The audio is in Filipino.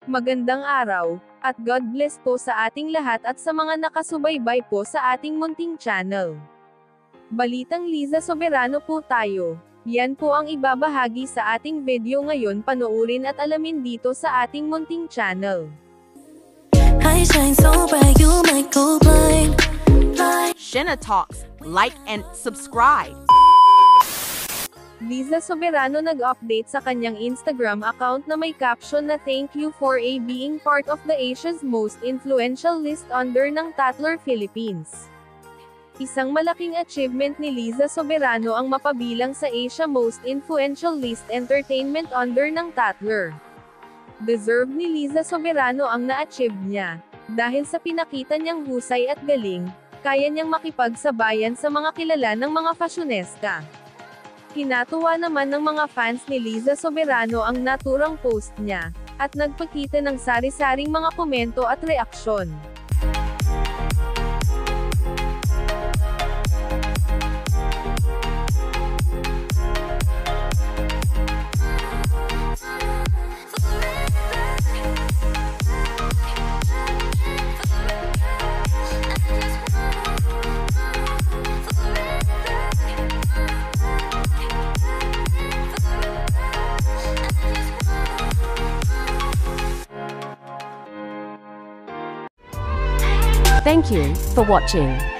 Magandang araw, at God bless po sa ating lahat at sa mga nakasubaybay po sa ating munting channel. Balitang Liza Soberano po tayo. Yan po ang ibabahagi sa ating video ngayon, panoorin at alamin dito sa ating munting channel. I shine so bright you might go blind. Shenna Talks, like and subscribe. Liza Soberano nag-update sa kanyang Instagram account na may caption na "Thank you for being part of the Asia's most influential list under ng Tatler Philippines." Isang malaking achievement ni Liza Soberano ang mapabilang sa Asia Most Influential List Entertainment under ng Tatler. Deserve ni Liza Soberano ang na-achieve niya. Dahil sa pinakita niyang husay at galing, kaya niyang makipagsabayan sa mga kilala ng mga fashionista. Kinatuwa naman ng mga fans ni Liza Soberano ang naturang post niya, at nagpakita ng sari-saring mga komento at reaksyon. Thank you for watching.